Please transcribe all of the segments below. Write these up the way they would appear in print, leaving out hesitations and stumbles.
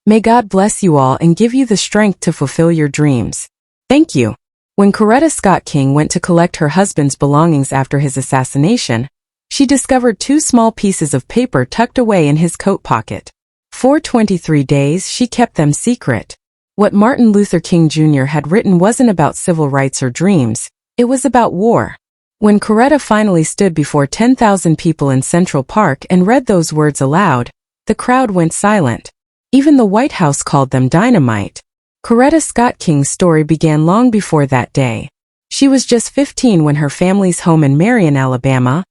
May God bless you all and give you the strength to fulfill your dreams. Thank you. When Coretta Scott King went to collect her husband's belongings after his assassination, she discovered 2 small pieces of paper tucked away in his coat pocket. For 23 days, she kept them secret. What Martin Luther King Jr. had written wasn't about civil rights or dreams, it was about war. When Coretta finally stood before 10,000 people in Central Park and read those words aloud, the crowd went silent. Even the White House called them dynamite. Coretta Scott King's story began long before that day. She was just 15 when her family's home in Marion, Alabama,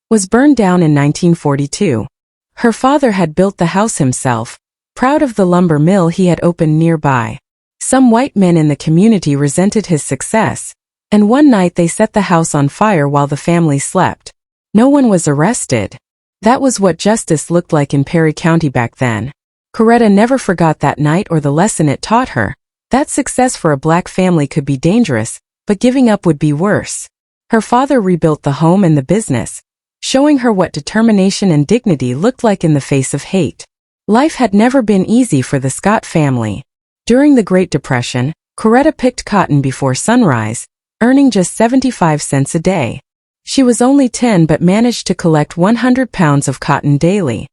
was burned down in 1942. Her father had built the house himself, proud of the lumber mill he had opened nearby. Some white men in the community resented his success, and one night they set the house on fire while the family slept. No one was arrested. That was what justice looked like in Perry County back then. Coretta never forgot that night or the lesson it taught her, that success for a black family could be dangerous, but giving up would be worse. Her father rebuilt the home and the business, showing her what determination and dignity looked like in the face of hate. Life had never been easy for the Scott family. During the Great Depression, Coretta picked cotton before sunrise, earning just 75 cents a day. She was only 10 but managed to collect 100 pounds of cotton daily.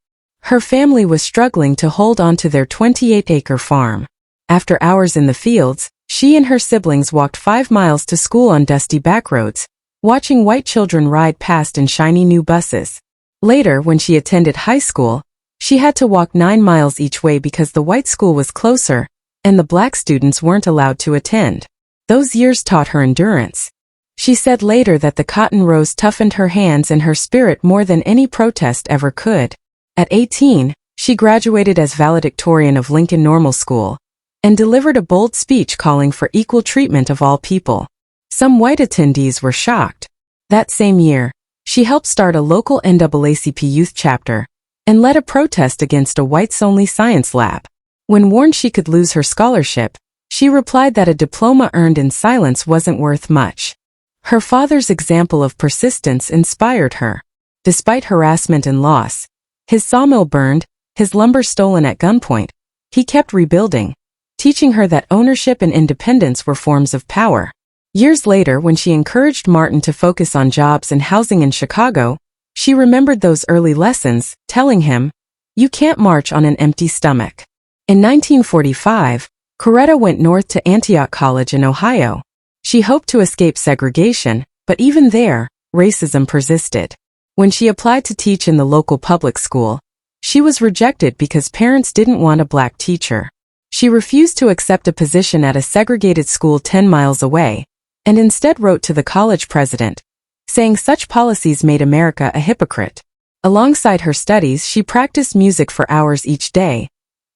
Her family was struggling to hold on to their 28-acre farm. After hours in the fields, she and her siblings walked 5 miles to school on dusty backroads, watching white children ride past in shiny new buses. Later, when she attended high school, she had to walk 9 miles each way because the white school was closer, and the black students weren't allowed to attend. Those years taught her endurance. She said later that the cotton rows toughened her hands and her spirit more than any protest ever could. At 18, she graduated as valedictorian of Lincoln Normal School, and delivered a bold speech calling for equal treatment of all people. Some white attendees were shocked. That same year, she helped start a local NAACP youth chapter, and led a protest against a whites-only science lab. When warned she could lose her scholarship, she replied that a diploma earned in silence wasn't worth much. Her father's example of persistence inspired her. Despite harassment and loss, his sawmill burned, his lumber stolen at gunpoint, he kept rebuilding, teaching her that ownership and independence were forms of power. Years later, when she encouraged Martin to focus on jobs and housing in Chicago, she remembered those early lessons, telling him, "You can't march on an empty stomach." In 1945, Coretta went north to Antioch College in Ohio. She hoped to escape segregation, but even there, racism persisted. When she applied to teach in the local public school, she was rejected because parents didn't want a black teacher. She refused to accept a position at a segregated school 10 miles away, and instead wrote to the college president, saying such policies made America a hypocrite. Alongside her studies, she practiced music for hours each day,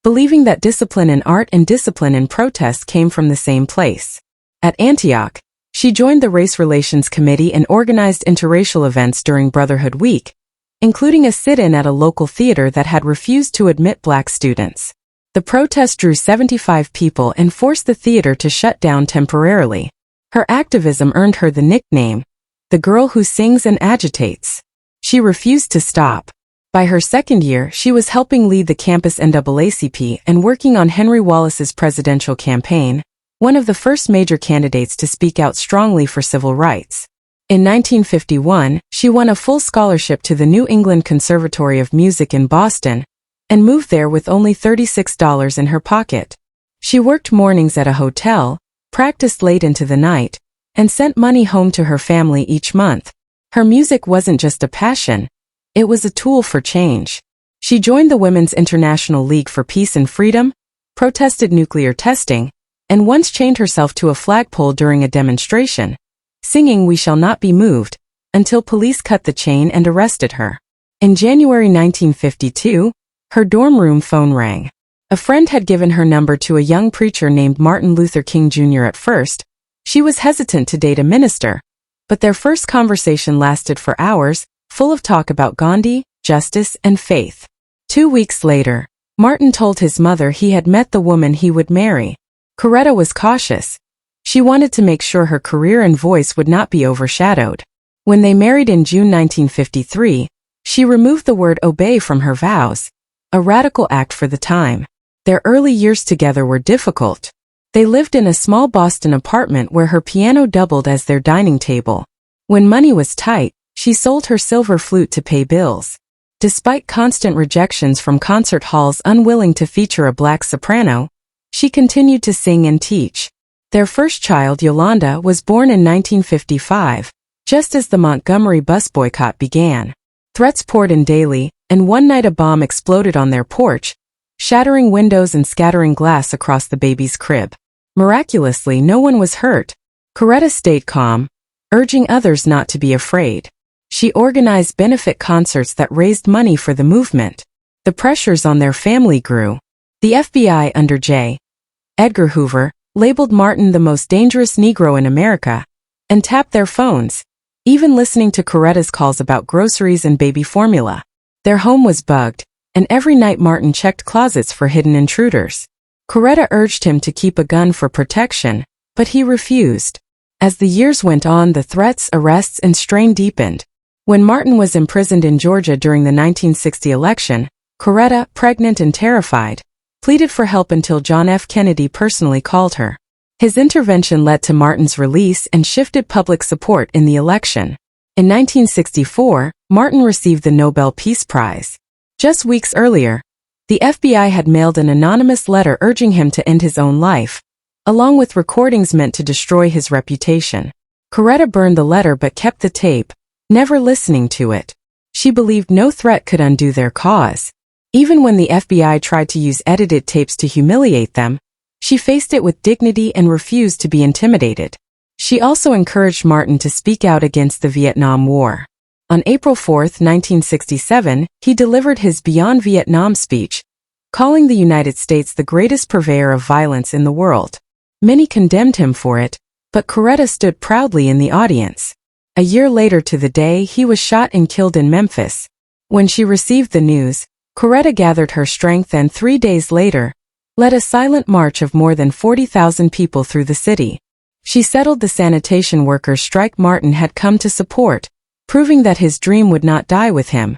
believing that discipline in art and discipline in protest came from the same place. At Antioch, she joined the Race Relations Committee and organized interracial events during Brotherhood Week, including a sit-in at a local theater that had refused to admit black students. The protest drew 75 people and forced the theater to shut down temporarily. Her activism earned her the nickname, "the girl who sings and agitates." She refused to stop. By her second year, she was helping lead the campus NAACP and working on Henry Wallace's presidential campaign, one of the first major candidates to speak out strongly for civil rights. In 1951, she won a full scholarship to the New England Conservatory of Music in Boston, and moved there with only $36 in her pocket. She worked mornings at a hotel, practiced late into the night, and sent money home to her family each month. Her music wasn't just a passion, it was a tool for change. She joined the Women's International League for Peace and Freedom, protested nuclear testing, and once chained herself to a flagpole during a demonstration, singing "We Shall Not Be Moved," until police cut the chain and arrested her. In January 1952, her dorm room phone rang. A friend had given her number to a young preacher named Martin Luther King Jr. At first, she was hesitant to date a minister, but their first conversation lasted for hours, full of talk about Gandhi, justice, and faith. 2 weeks later, Martin told his mother he had met the woman he would marry. Coretta was cautious. She wanted to make sure her career and voice would not be overshadowed. When they married in June 1953, she removed the word obey from her vows, a radical act for the time. Their early years together were difficult. They lived in a small Boston apartment where her piano doubled as their dining table. When money was tight, she sold her silver flute to pay bills. Despite constant rejections from concert halls unwilling to feature a black soprano, she continued to sing and teach. Their first child, Yolanda, was born in 1955, just as the Montgomery bus boycott began. Threats poured in daily, and one night a bomb exploded on their porch, shattering windows and scattering glass across the baby's crib. Miraculously, no one was hurt. Coretta stayed calm, urging others not to be afraid. She organized benefit concerts that raised money for the movement. The pressures on their family grew. The FBI, under J. Edgar Hoover, labeled Martin the most dangerous Negro in America, and tapped their phones, even listening to Coretta's calls about groceries and baby formula. Their home was bugged, and every night Martin checked closets for hidden intruders. Coretta urged him to keep a gun for protection, but he refused. As the years went on, the threats, arrests, and strain deepened. When Martin was imprisoned in Georgia during the 1960 election, Coretta, pregnant and terrified, pleaded for help until John F. Kennedy personally called her. His intervention led to Martin's release and shifted public support in the election. In 1964, Martin received the Nobel Peace Prize. Just weeks earlier, the FBI had mailed an anonymous letter urging him to end his own life, along with recordings meant to destroy his reputation. Coretta burned the letter but kept the tape, never listening to it. She believed no threat could undo their cause. Even when the FBI tried to use edited tapes to humiliate them, she faced it with dignity and refused to be intimidated. She also encouraged Martin to speak out against the Vietnam War. On April 4, 1967, he delivered his Beyond Vietnam speech, calling the United States the greatest purveyor of violence in the world. Many condemned him for it, but Coretta stood proudly in the audience. A year later to the day, he was shot and killed in Memphis. When she received the news, Coretta gathered her strength and 3 days later, led a silent march of more than 40,000 people through the city. She settled the sanitation workers' strike Martin had come to support, proving that his dream would not die with him.